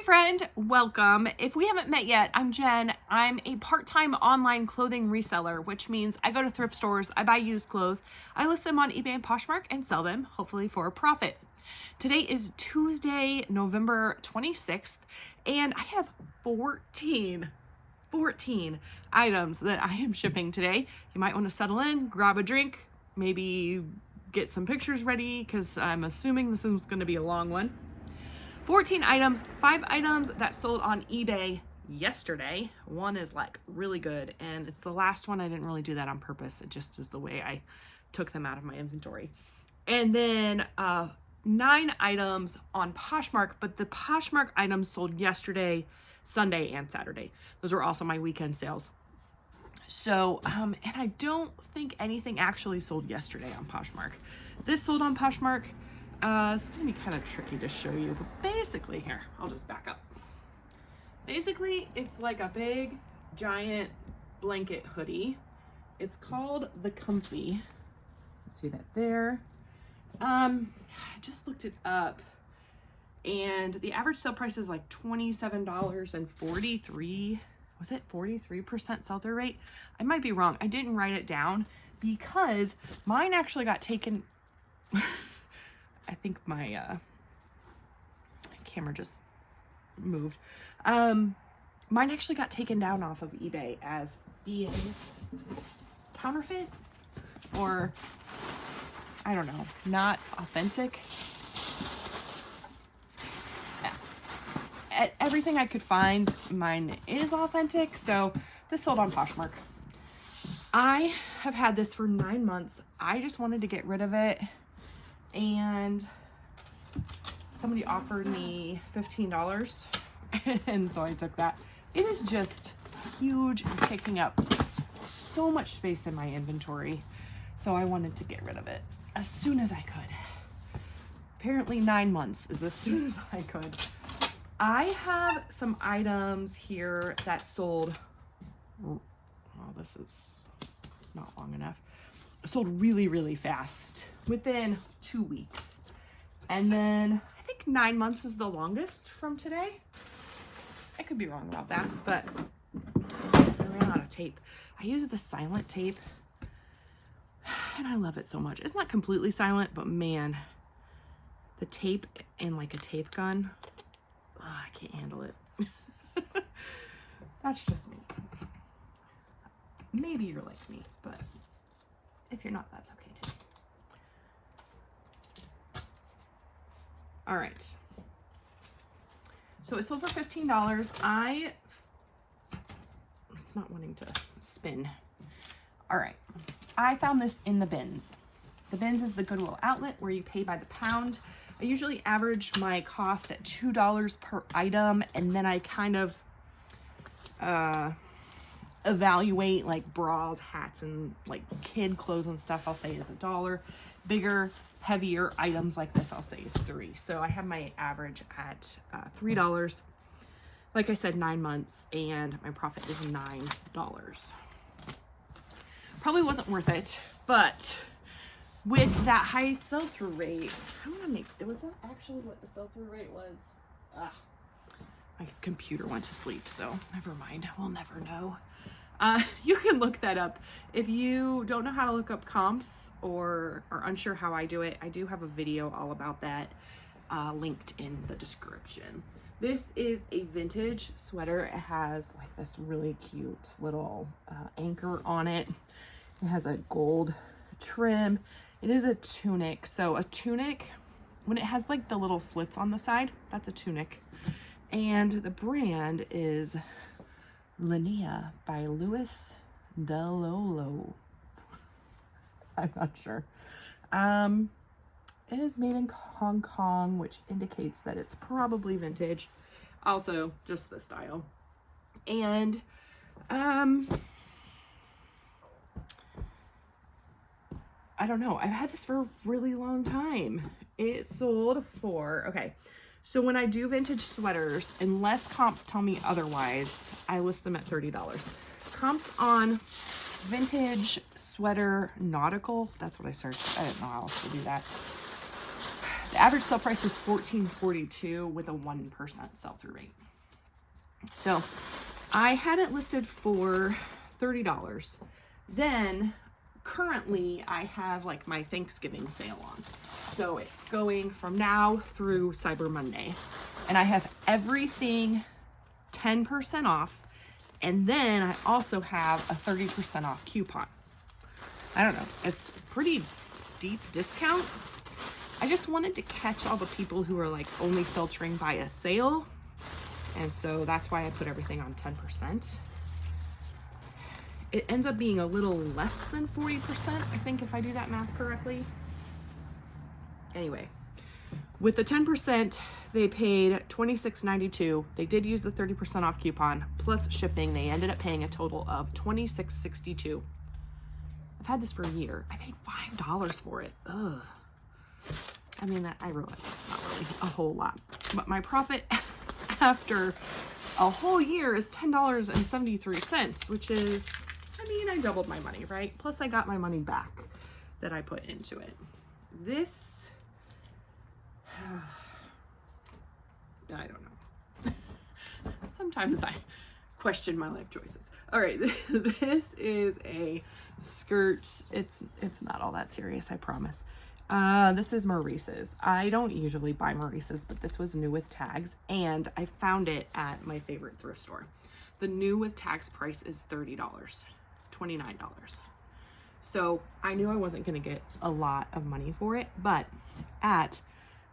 friend, welcome. If we haven't met yet, I'm Jen. I'm a part-time online clothing reseller, which means I go to thrift stores, I buy used clothes, I list them on eBay and Poshmark and sell them, hopefully for a profit. Today is Tuesday, November 26th, and I have 14 items that I am shipping today. You might want to settle in, grab a drink, maybe get some pictures ready because I'm assuming this is going to be a long one. 14 items, 5 items that sold on eBay yesterday. One is like really good, and it's the last one. I didn't really do that on purpose. It just is the way I took them out of my inventory. And then 9 items on Poshmark, but the Poshmark items sold yesterday, Sunday, and Saturday. Those are also my weekend sales. So, and I don't think anything actually sold yesterday on Poshmark. This sold on Poshmark. It's gonna be kind of tricky to show you, but basically, here, I'll just back up. Basically, it's like a big, giant blanket hoodie. It's called the Comfy. See that there? I just looked it up, and the average sale price is like $27.43. Was it 43% sell-through rate? I might be wrong. I didn't write it down because mine actually got taken. I think my camera just moved. Mine actually got taken down off of eBay as being counterfeit, or I don't know, not authentic. Everything I could find, mine is authentic, so this sold on Poshmark. I have had this for 9 months. I just wanted to get rid of it, and somebody offered me $15, and so I took that. It is just huge. It's taking up so much space in my inventory, so I wanted to get rid of it as soon as I could. Apparently 9 months is as soon as I could. I have some items here that sold, oh, this is not long enough, sold really, really fast within 2 weeks. And then I think 9 months is the longest from today. I could be wrong about that, but I ran out of tape. I use the silent tape, and I love it so much. It's not completely silent, but man, the tape and like a tape gun, I can't handle it. That's just me. Maybe you're like me, but if you're not, that's okay too. All right. So it sold for $15. It's not wanting to spin. All right. I found this in the bins. The bins is the Goodwill outlet where you pay by the pound. I usually average my cost at $2 per item, and then I kind of evaluate like bras, hats, and like kid clothes and stuff. I'll say is $1. Bigger, heavier items like this I'll say is $3. So I have my average at $3. Like I said, 9 months, and my profit is $9. Probably wasn't worth it, but with that high sell-through rate, I want to make, was that actually what the sell-through rate was? My computer went to sleep, so never mind. We'll never know. You can look that up. If you don't know how to look up comps or are unsure how I do it, I do have a video all about that linked in the description. This is a vintage sweater. It has like this really cute little anchor on it. It has a gold trim. It is a tunic. So a tunic, when it has like the little slits on the side, that's a tunic. And the brand is Linnea by Louis Delolo. I'm not sure. It is made in Hong Kong, which indicates that it's probably vintage. Also, just the style. And I don't know. I've had this for a really long time. It sold for, okay. So when I do vintage sweaters, unless comps tell me otherwise, I list them at $30. Comps on vintage sweater nautical, that's what I searched. I didn't know how else to do that. The average sale price was $14.42 with a 1% sell-through rate. So I had it listed for $30. Then currently I have like my Thanksgiving sale on. So it's going from now through Cyber Monday. And I have everything 10% off. And then I also have a 30% off coupon. I don't know, it's pretty deep discount. I just wanted to catch all the people who are like only filtering by a sale. And so that's why I put everything on 10%. It ends up being a little less than 40%, I think, if I do that math correctly. Anyway, with the 10%, they paid $26.92. They did use the 30% off coupon plus shipping. They ended up paying a total of $26.62. I've had this for a year. I paid $5 for it. Ugh. I mean, I realize it's not really a whole lot, but my profit after a whole year is $10.73, which is, I mean, I doubled my money, right? Plus I got my money back that I put into it. This, I don't know. Sometimes I question my life choices. All right, this is a skirt. It's not all that serious, I promise. This is Maurice's. I don't usually buy Maurice's, but this was new with tags, and I found it at my favorite thrift store. The new with tags price is $30, $29. So I knew I wasn't going to get a lot of money for it, but at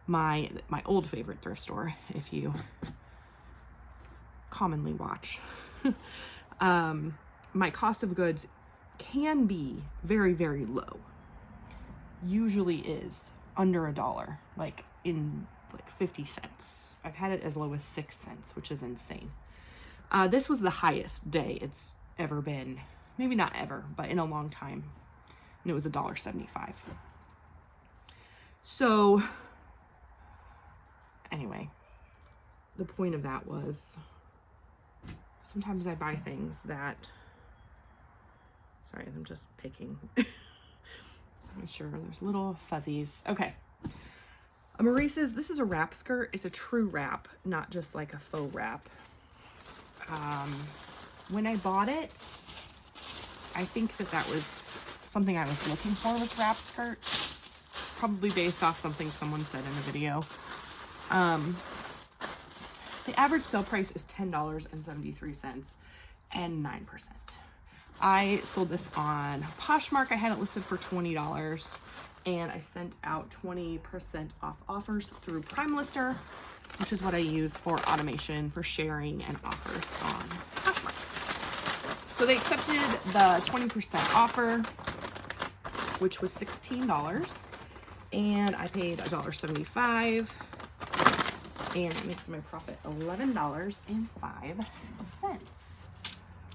my old favorite thrift store, if you commonly watch, my cost of goods can be very, very low. Usually is under $1, like in like 50 cents. I've had it as low as 6 cents, which is insane. This was the highest day it's ever been. Maybe not ever, but in a long time. And it was $1.75. So anyway, the point of that was sometimes I buy things that, sorry, I'm just picking. Make sure there's little fuzzies. Okay. A Maurice's, this is a wrap skirt. It's a true wrap, not just like a faux wrap. When I bought it, I think that was something I was looking for, was wrap skirts. Probably based off something someone said in a video. The average sale price is $10.73 and 9%. I sold this on Poshmark. I had it listed for $20, and I sent out 20% off offers through Prime Lister, which is what I use for automation, for sharing and offers on Poshmark. So they accepted the 20% offer, which was $16, and I paid $1.75, and it makes my profit $11.05.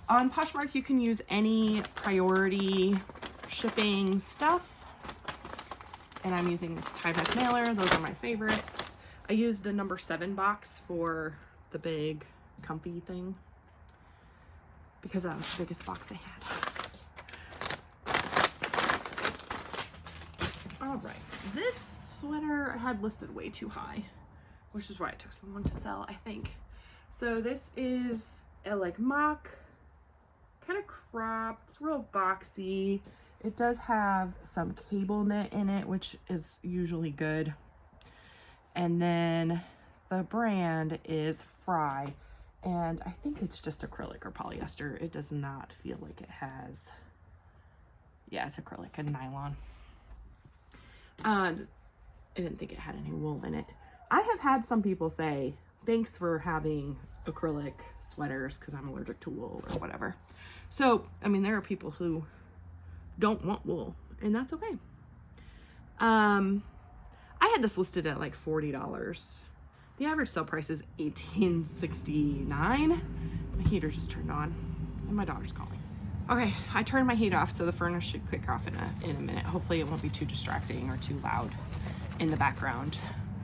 On Poshmark, you can use any priority shipping stuff. And I'm using this tie-back mailer. Those are my favorites. I used the number 7 box for the big comfy thing because that was the biggest box I had. All right, this sweater I had listed way too high, which is why it took so long to sell, I think. So this is a like mock, kind of cropped, it's real boxy. It does have some cable knit in it, which is usually good. And then the brand is Fry, and I think it's just acrylic or polyester. It does not feel like it has, yeah, it's acrylic and nylon. I didn't think it had any wool in it. I have had some people say, thanks for having acrylic sweaters because I'm allergic to wool or whatever. So, I mean, there are people who don't want wool, and that's okay. I had this listed at like $40. The average sale price is $18.69. My heater just turned on, and my daughter's calling. Okay, I turned my heat off, so the furnace should kick off in a minute. Hopefully it won't be too distracting or too loud in the background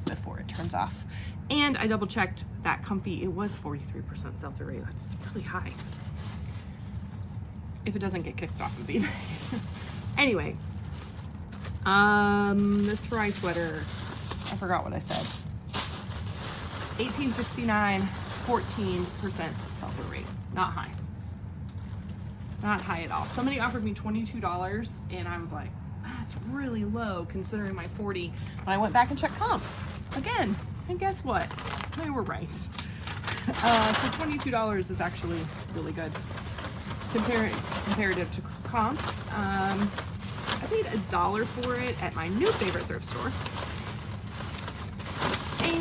before it turns off. And I double checked that comfy, it was 43% sell-through rate. That's really high. If it doesn't get kicked off of eBay. Anyway, this Fry sweater, I forgot what I said. $18.69, 14% sell-through rate. Not high. Not high at all. Somebody offered me $22 and I was like, that's really low considering my 40. And I went back and checked comps again. And guess what? They were right. So $22 is actually really good comparative to comps. I paid $1 for it at my new favorite thrift store.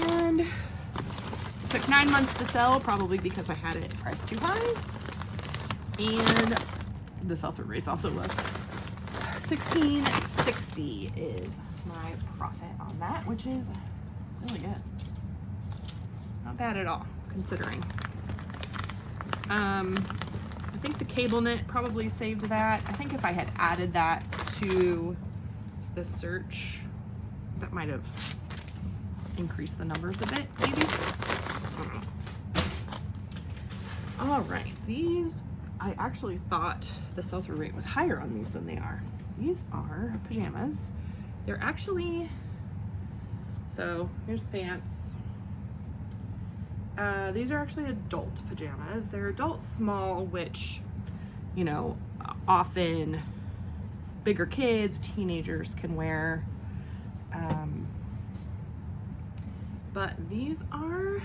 And it took 9 months to sell, probably because I had it priced too high. And the sell-through rate's also low. $16.60 is my profit on that, which is really good. Not bad at all, considering. I think the cable knit probably saved that. I think if I had added that to the search, that might have increased the numbers a bit, maybe. I don't know. All right, these, I actually thought the sell-through rate was higher on these than they are. These are pajamas. They're actually, so here's pants. These are actually adult pajamas. They're adult small, which, you know, often bigger kids, teenagers can wear. But these are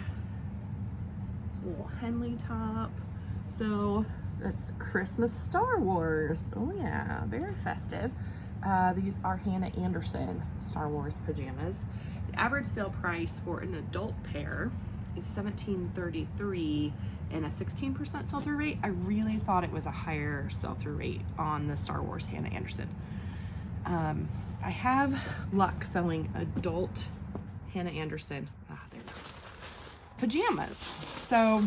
this little Henley top. So that's Christmas Star Wars. Oh yeah, very festive. These are Hannah Anderson Star Wars pajamas. The average sale price for an adult pair is $17.33 and a 16% sell-through rate. I really thought it was a higher sell-through rate on the Star Wars Hannah Anderson. I have luck selling adult Hannah Anderson there it is, pajamas. So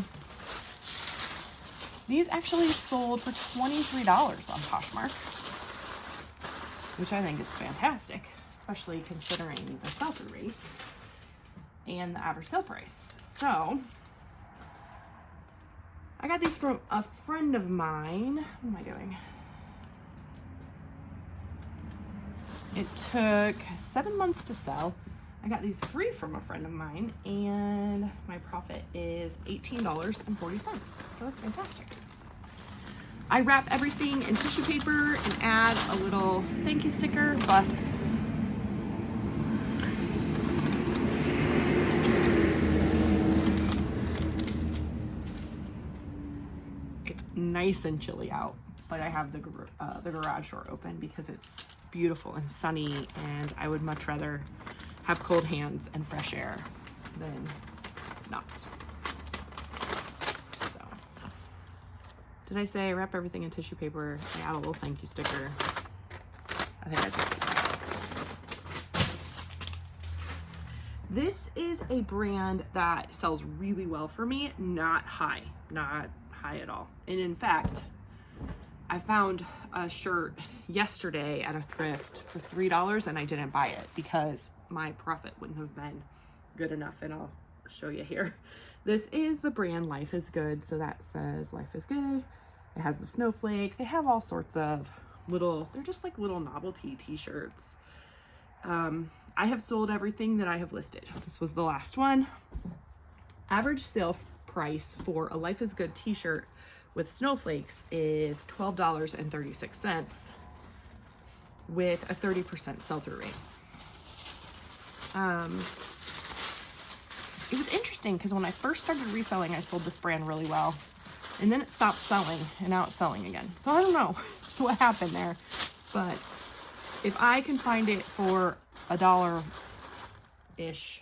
these actually sold for $23 on Poshmark, which I think is fantastic, especially considering the sell-through rate and the average sale price. So I got these from a friend of mine. What am I doing? It took 7 months to sell. I got these free from a friend of mine, and my profit is $18.40. So that's fantastic. I wrap everything in tissue paper and add a little thank you sticker. Bus. It's nice and chilly out, but I have the garage door open because it's beautiful and sunny, and I would much rather have cold hands and fresh air than not. So, did I say I wrap everything in tissue paper? I add a little thank you sticker. I think I just said that. This is a brand that sells really well for me. Not high at all. And in fact, I found a shirt yesterday at a thrift for $3 and I didn't buy it because my profit wouldn't have been good enough, and I'll show you here. This is the brand Life is Good, so that says Life is Good. It has the snowflake. They have all sorts of little, they're just like little novelty t-shirts. I have sold everything that I have listed. This was the last one. Average sale price for a Life is Good t-shirt with snowflakes is $12.36 with a 30% sell-through rate. It was interesting because when I first started reselling, I sold this brand really well, and then it stopped selling, and now it's selling again. So I don't know what happened there, but if I can find it for $1-ish,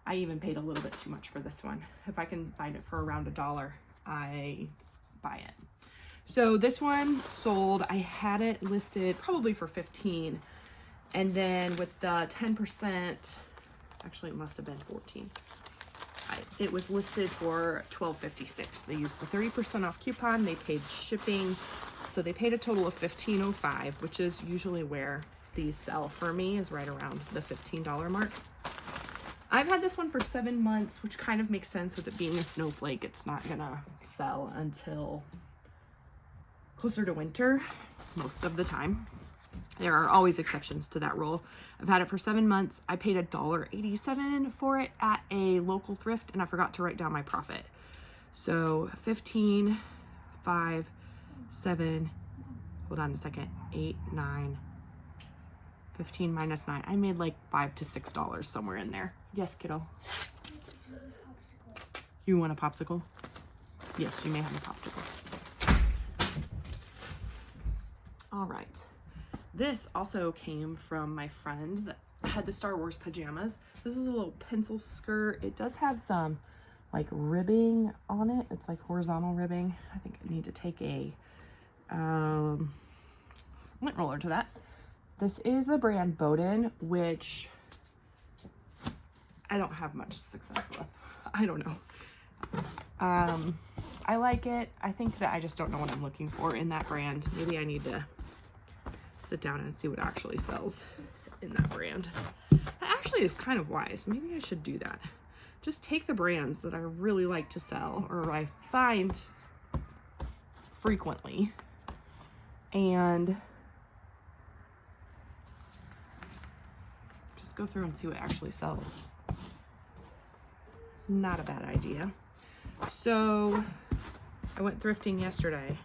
I even paid a little bit too much for this one. If I can find it for around $1, I buy it. So this one sold, I had it listed probably for 15, and then with the 10%, actually it must have been 14. It was listed for $12.56. They used the 30% off coupon. They paid shipping, so they paid a total of $15.05, which is usually where these sell for me, is right around the $15 mark. I've had this one for 7 months, which kind of makes sense with it being a snowflake. It's not gonna sell until closer to winter most of the time. There are always exceptions to that rule. I've had it for 7 months. I paid $1.87 for it at a local thrift, and I forgot to write down my profit. So 15, 5, 7, hold on a second, 8, 9, 15 minus 9. I made like $5 to $6 somewhere in there. Yes, kiddo. You want a popsicle? Yes, you may have a popsicle. All right. This also came from my friend that had the Star Wars pajamas. This is a little pencil skirt. It does have some like ribbing on it. It's like horizontal ribbing. I think I need to take a lint roller to that. This is the brand Bowden, which I don't have much success with. I don't know. I like it. I think that I just don't know what I'm looking for in that brand. Maybe I need to sit down and see what actually sells in that brand. That actually is kind of wise. Maybe I should do that. Just take the brands that I really like to sell, or I find frequently, and just go through and see what actually sells. It's not a bad idea. So I went thrifting yesterday,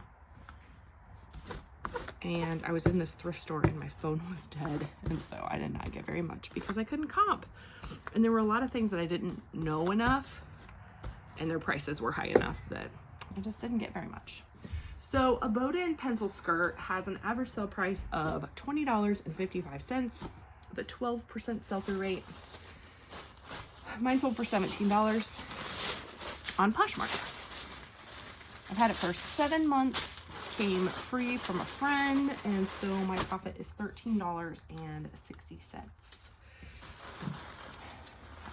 and I was in this thrift store and my phone was dead, and so I did not get very much because I couldn't comp. And there were a lot of things that I didn't know enough, and their prices were high enough that I just didn't get very much. So a Bowden pencil skirt has an average sale price of $20.55 with a 12% sell-through rate. Mine sold for $17 on Poshmark. I've had it for 7 months, came free from a friend, and so my profit is $13.60.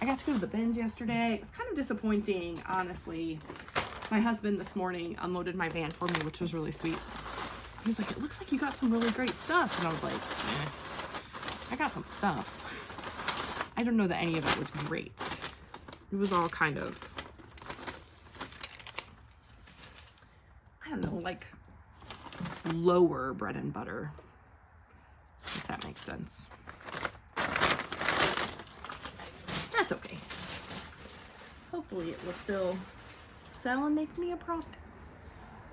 I got to go to the bins yesterday. It was kind of disappointing, honestly. My husband this morning unloaded my van for me, which was really sweet. He was like, it looks like you got some really great stuff. And I was like, I got some stuff. I don't know that any of it was great. It was all kind of, I don't know, like lower bread and butter, if that makes sense. That's okay. Hopefully it will still sell and make me a profit.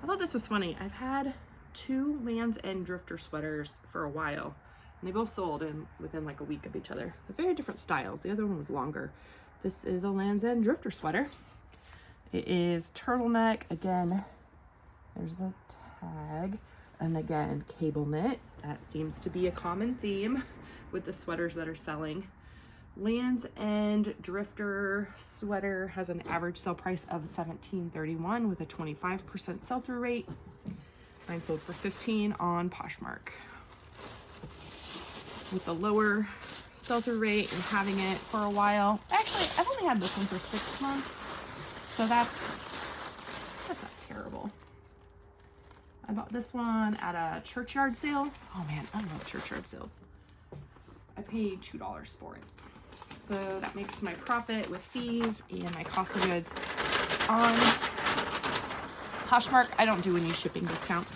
I thought this was funny. I've had 2 Lands' End drifter sweaters for a while, and they both sold within like a week of each other. They're very different styles. The other one was longer. This is a Lands' End drifter sweater. It is turtleneck. Again, there's the tag. And again, cable knit. That seems to be a common theme with the sweaters that are selling. Lands' End drifter sweater has an average sale price of $17.31 with a 25% sell-through rate. Mine sold for $15 on Poshmark. With the lower sell-through rate and having it for a while. Actually, I've only had this one for 6 months, so that's not terrible. I bought this one at a churchyard sale. Oh man, I love churchyard sales. I paid $2 for it. So that makes my profit with fees and my cost of goods on Poshmark. I don't do any shipping discounts.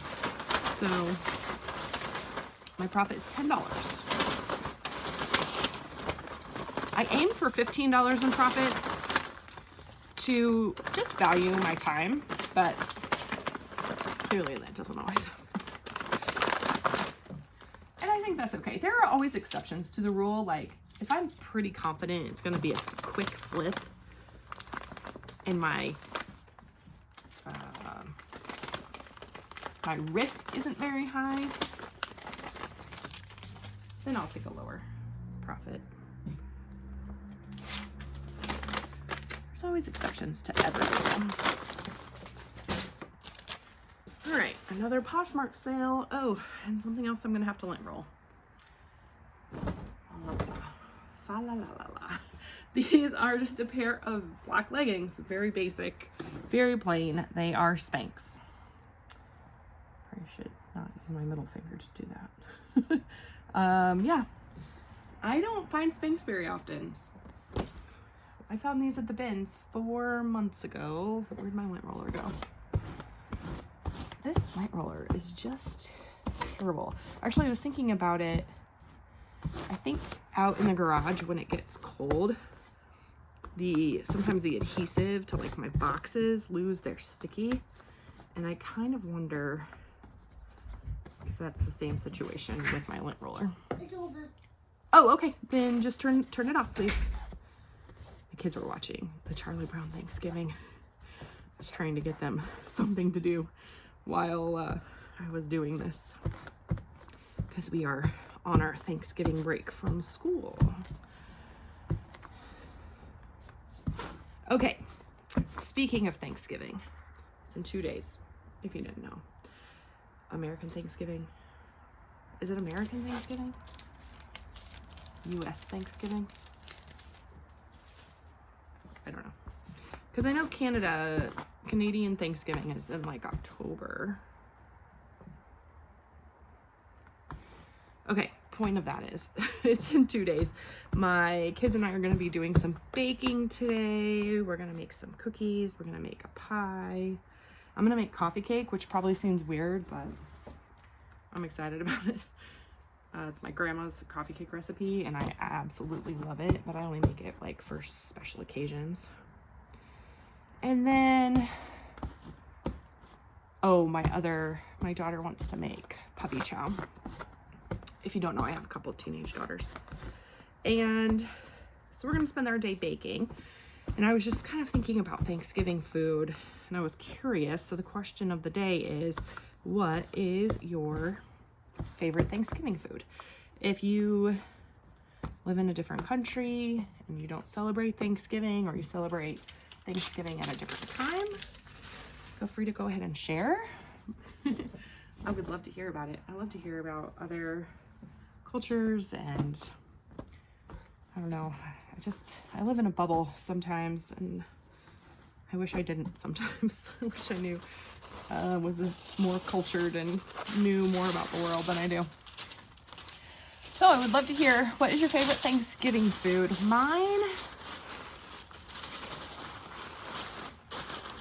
So my profit is $10. I aim for $15 in profit to just value my time, but clearly that doesn't always happen. And I think that's okay. There are always exceptions to the rule. Like if I'm pretty confident it's going to be a quick flip and my risk isn't very high, then I'll take a lower profit. There's always exceptions to everything. All right, another Poshmark sale. Oh, and something else I'm gonna have to lint roll. Fa la la la la. These are just a pair of black leggings, very basic, very plain. They are Spanx. Probably should not use my middle finger to do that. Yeah, I don't find Spanx very often. I found these at the bins 4 months ago. Where'd my lint roller go? This lint roller is just terrible. Actually, I was thinking about it. I think out in the garage when it gets cold, sometimes the adhesive to like my boxes lose their sticky. And I kind of wonder if that's the same situation with my lint roller. It's over. Oh, okay. Then just turn it off, please. The kids were watching the Charlie Brown Thanksgiving. I was trying to get them something to do while I was doing this, because we are on our Thanksgiving break from school. Okay, speaking of Thanksgiving, it's in 2 days, if you didn't know. American Thanksgiving. Is it American Thanksgiving? U.S. Thanksgiving? I don't know. Because I know Canadian Thanksgiving is in like October. Okay, point of that is, it's in 2 days. My kids and I are going to be doing some baking today. We're going to make some cookies. We're going to make a pie. I'm going to make coffee cake, which probably seems weird, but I'm excited about it. It's my grandma's coffee cake recipe, and I absolutely love it, but I only make it like for special occasions. And then, oh, my daughter wants to make puppy chow. If you don't know, I have a couple of teenage daughters. And so we're going to spend our day baking. And I was just kind of thinking about Thanksgiving food, and I was curious. So the question of the day is, what is your favorite Thanksgiving food? If you live in a different country and you don't celebrate Thanksgiving, or you celebrate Thanksgiving at a different time, feel free to go ahead and share. I would love to hear about it. I love to hear about other cultures, and I don't know, I live in a bubble sometimes, and I wish I didn't sometimes. I wish I knew, was more cultured and knew more about the world than I do. So I would love to hear, what is your favorite Thanksgiving food? Mine,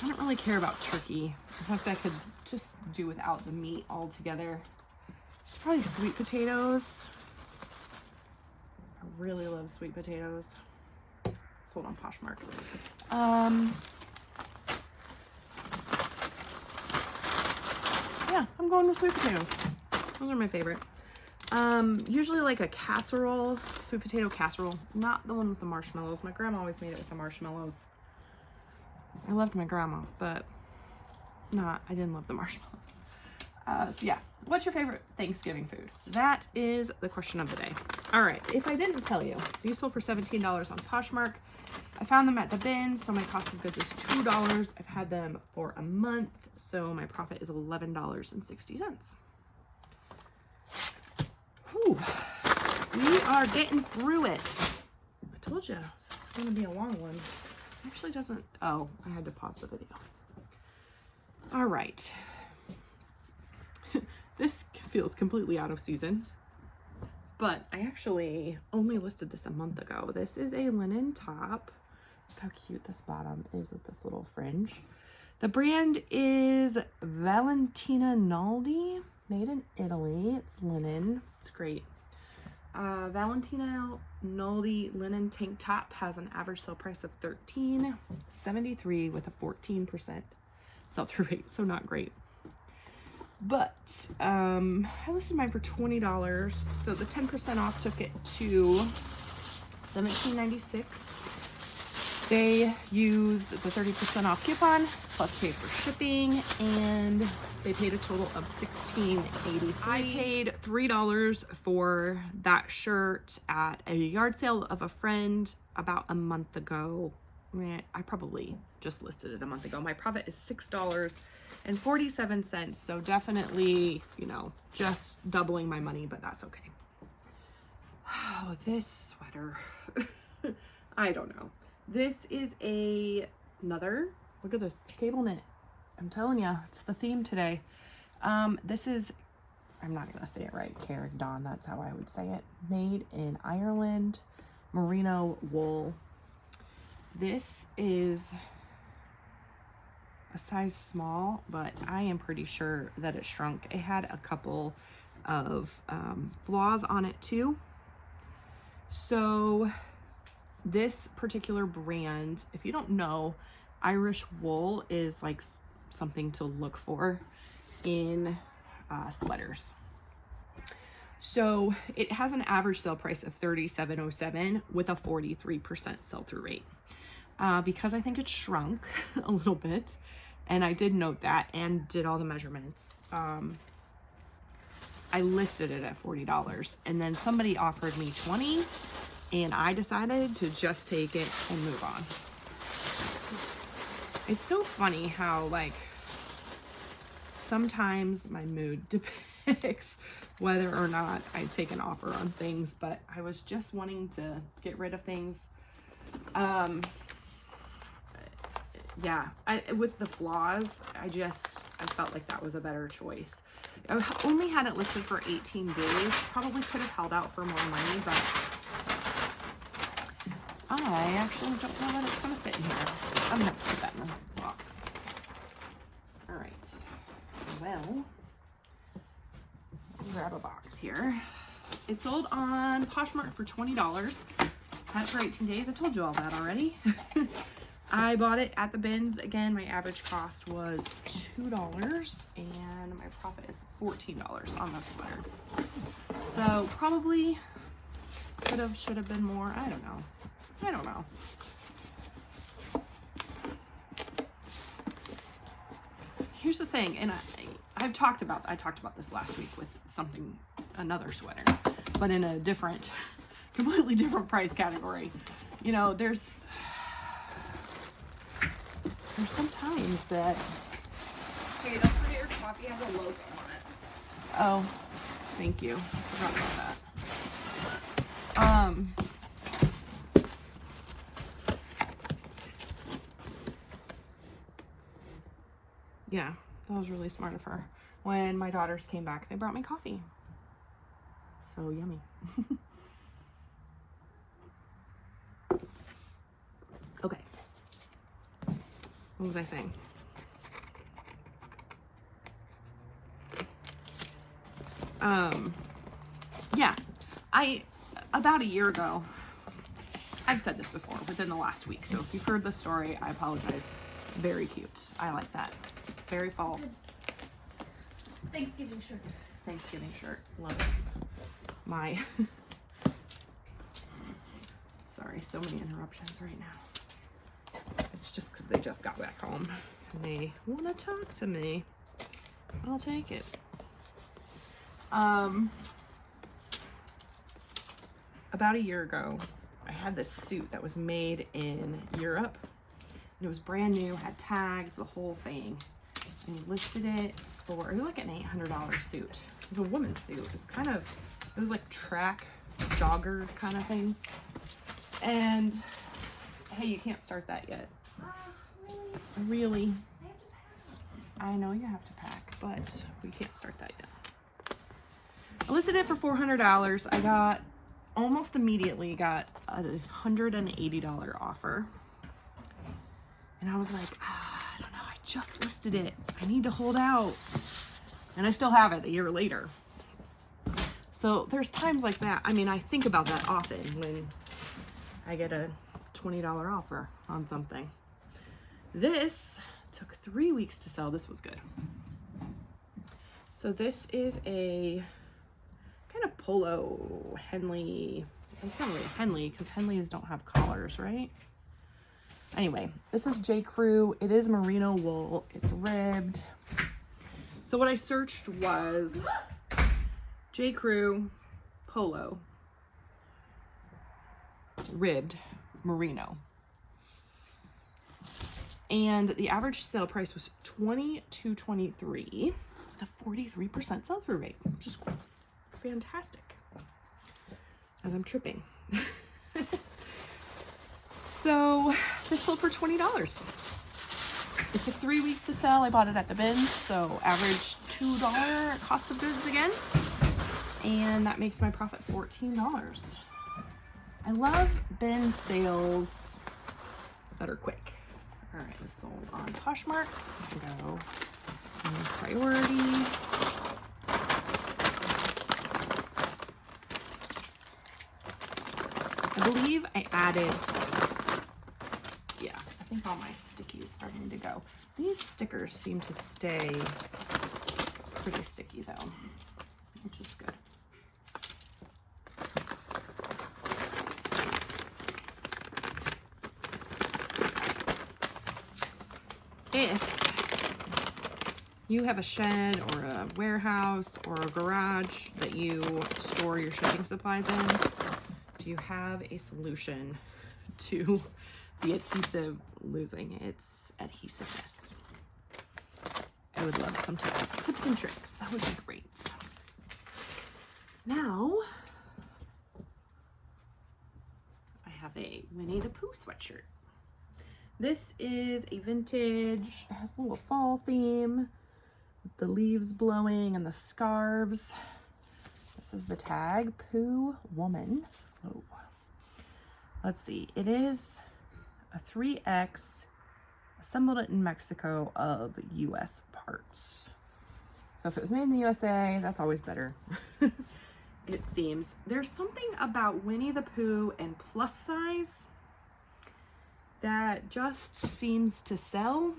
I don't really care about turkey. In fact, I could just do without the meat altogether. It's probably sweet potatoes. I really love sweet potatoes. Sold on Poshmark. Yeah, I'm going with sweet potatoes. Those are my favorite. Usually like a casserole, sweet potato casserole, not the one with the marshmallows. My grandma always made it with the marshmallows. I loved my grandma, but I didn't love the marshmallows. So yeah, what's your favorite Thanksgiving food? That is the question of the day. All right, if I didn't tell you, these sold for $17 on Poshmark. I found them at the bin, so my cost of goods is $2. I've had them for a month, so my profit is $11.60. Whew. We are getting through it. I told you it's going to be a long one. It actually doesn't. Oh, I had to pause the video. All right. This feels completely out of season, but I actually only listed this a month ago. This is a linen top. Look how cute this bottom is with this little fringe. The brand is Valentina Naldi, made in Italy. It's linen. It's great. Valentina Naldi linen tank top has an average sale price of $13.73 with a 14% sell-through rate, so not great. But I listed mine for $20, so the 10% off took it to $17.96. They used the 30% off coupon plus paid for shipping, and they paid a total of $16.83. I paid $3 for that shirt at a yard sale of a friend about a month ago. I probably just listed it a month ago. My profit is $6.47, so definitely, just doubling my money, but that's okay. Oh, this sweater. I don't know. This is another, look at this, cable knit. I'm telling you, it's the theme today. This is, I'm not going to say it right, Carrick Dawn, that's how I would say it. Made in Ireland, merino wool. This is a size small, but I am pretty sure that it shrunk. It had a couple of flaws on it too. So this particular brand, if you don't know, Irish wool is like something to look for in sweaters. So it has an average sale price of $37.07 with a 43% sell-through rate. Because I think it shrunk a little bit, and I did note that and did all the measurements. I listed it at $40, and then somebody offered me $20, and I decided to just take it and move on. It's so funny how, like, sometimes my mood depicts whether or not I take an offer on things, but I was just wanting to get rid of things. Yeah, with the flaws, I felt like that was a better choice. I only had it listed for 18 days. Probably could have held out for more money, but I actually don't know that it's going to fit in here. I'm going to put that in the box. All right. Well, grab a box here. It sold on Poshmark for $20. Had it for 18 days. I told you all that already. I bought it at the bins. Again, my average cost was $2 and my profit is $14 on this sweater. So probably should have been more. I don't know. Here's the thing, and I talked about this last week with another sweater, but in a completely different price category. You know, there's sometimes that... Hey, don't forget your coffee has a logo on it. Oh, thank you. I forgot about that. Yeah, that was really smart of her. When my daughters came back, they brought me coffee. So yummy. Okay. What was I saying? Yeah, about a year ago, I've said this before, within the last week, so if you've heard the story, I apologize. Very cute. I like that. Very fall. Thanksgiving shirt. Thanksgiving shirt. Love it. Sorry, so many interruptions right now. It's just because they just got back home and they want to talk to me. I'll take it. About a year ago, I had this suit that was made in Europe. And it was brand new, had tags, the whole thing. And he listed it for, it was like an $800 suit. It was a woman's suit. It was like track jogger kind of things. And hey, you can't start that yet. Really? I know you have to pack, but we can't start that yet. I listed it for $400. I got almost immediately got a $180 offer. And I was like, I don't know, I just listed it. I need to hold out. And I still have it a year later. So there's times like that. I mean, I think about that often when I get a $20 offer on something. This took 3 weeks to sell. This was good. So this is a kind of Polo Henley. It's not really Henley because Henleys don't have collars, right? Anyway, this is J. Crew. It is merino wool. It's ribbed. So what I searched was J. Crew Polo ribbed merino. And the average sale price was $22.23 with a 43% sell-through rate, which is fantastic. As I'm tripping. So this sold for $20. It took 3 weeks to sell. I bought it at the bin, so average $2 cost of goods again. And that makes my profit $14. I love bin sales that are quick. All right, this sold on Poshmark. Go in priority. I believe I added, yeah, I think all my stickies starting to go. These stickers seem to stay pretty sticky though, which is good. If you have a shed or a warehouse or a garage that you store your shipping supplies in, do you have a solution to the adhesive losing its adhesiveness? I would love some tips and tricks. That would be great. Now, I have a Winnie the Pooh sweatshirt. This is a vintage, it has a little fall theme with the leaves blowing and the scarves. This is the tag, Pooh Woman. Oh. Let's see, it is a 3X, assembled it in Mexico of US parts. So if it was made in the USA, that's always better. It seems. There's something about Winnie the Pooh and plus size that just seems to sell.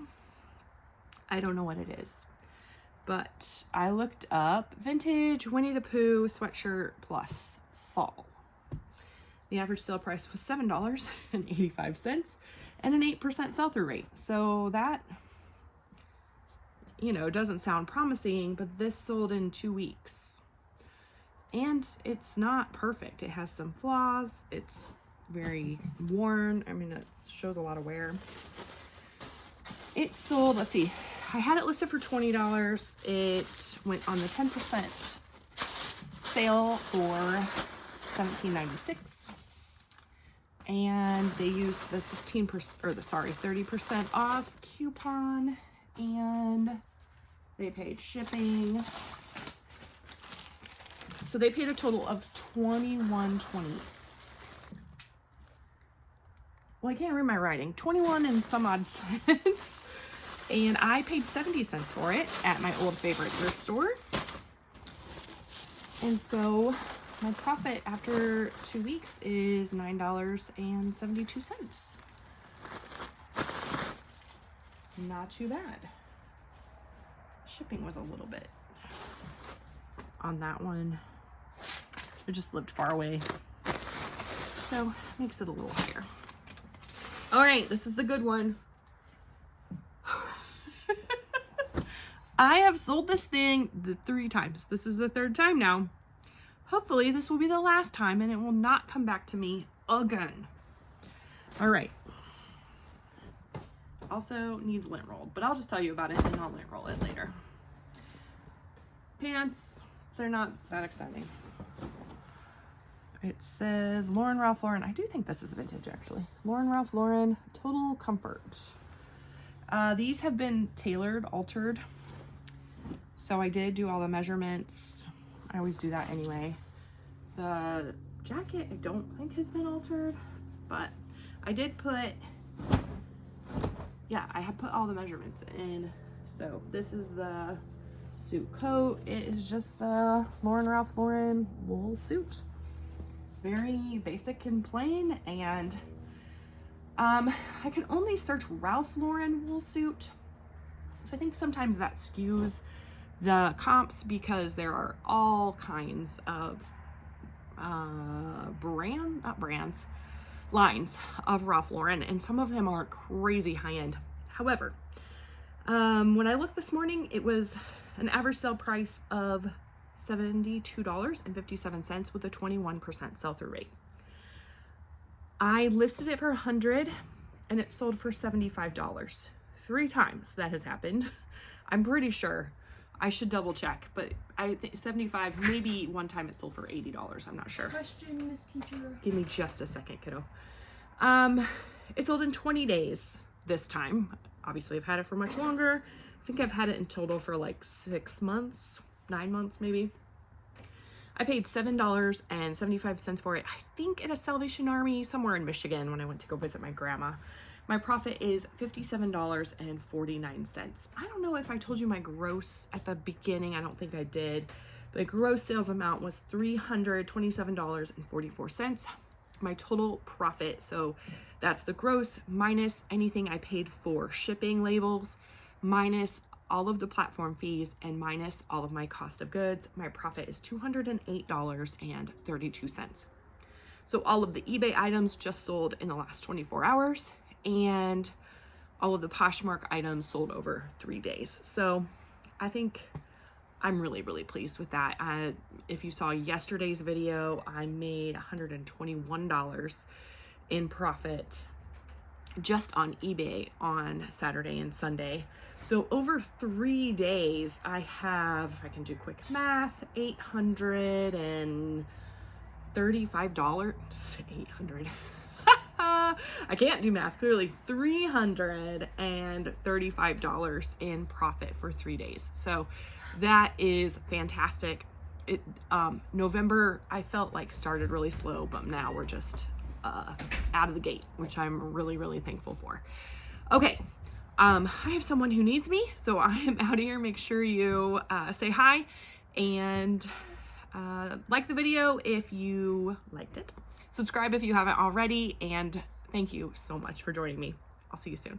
I don't know what it is, but I looked up vintage Winnie the Pooh sweatshirt plus fall. The average sale price was $7.85 and an 8% sell-through rate. So that, you know, doesn't sound promising, but this sold in 2 weeks. And it's not perfect. It has some flaws. It's very worn. I mean, it shows a lot of wear. It sold, let's see, I had it listed for $20. It went on the 10% sale for $17.96. And they used the 15% or the 30% off coupon, and they paid shipping. So they paid a total of $21.20. Well, I can't read my writing. 21 and some odd cents. And I paid 70 cents for it at my old favorite thrift store. And so my profit after 2 weeks is $9.72. Not too bad. Shipping was a little bit on that one. It just lived far away, so makes it a little higher. All right, this is the good one. I have sold this thing 3 times. This is the 3rd time now. Hopefully this will be the last time and it will not come back to me again. All right. Also needs lint rolled, but I'll just tell you about it and I'll lint roll it later. Pants, they're not that exciting. It says Lauren Ralph Lauren. I do think this is vintage actually. Lauren Ralph Lauren Total Comfort. These have been tailored, altered. So I did do all the measurements. I always do that anyway. The jacket I don't think has been altered, but I did put, yeah, I have put all the measurements in. So this is the suit coat. It is just a Lauren Ralph Lauren wool suit. Very basic and plain, and I can only search Ralph Lauren wool suit. So I think sometimes that skews the comps because there are all kinds of lines of Ralph Lauren, and some of them are crazy high-end. However, when I looked this morning, it was an average sale price of $72.57 with a 21% sell-through rate. I listed it for $100 and it sold for $75. 3 times that has happened. I'm pretty sure. I should double check, but I think 75, maybe one time it sold for $80. I'm not sure. Question, Miss Teacher. Give me just a second, kiddo. It sold in 20 days this time. Obviously, I've had it for much longer. I think I've had it in total for like 6 months, 9 months maybe. I paid $7.75 for it. I think at a Salvation Army somewhere in Michigan when I went to go visit my grandma. My profit is $57.49. I don't know if I told you my gross at the beginning. I don't think I did. The gross sales amount was $327.44. my total profit. So that's the gross minus anything I paid for shipping labels, minus all of the platform fees, and minus all of my cost of goods. My profit is $208.32. So all of the eBay items just sold in the last 24 hours, and all of the Poshmark items sold over 3 days. So I think I'm really, really pleased with that. If you saw yesterday's video, I made $121 in profit just on eBay on Saturday and Sunday. So over 3 days, I have, if I can do quick math, $835. 800. I can't do math, clearly. $335 in profit for 3 days. So that is fantastic. November, I felt like started really slow, but now we're just out of the gate, which I'm really, really thankful for. Okay. I have someone who needs me, so I am out of here. Make sure you say hi and like the video if you liked it. Subscribe if you haven't already, and thank you so much for joining me. I'll see you soon.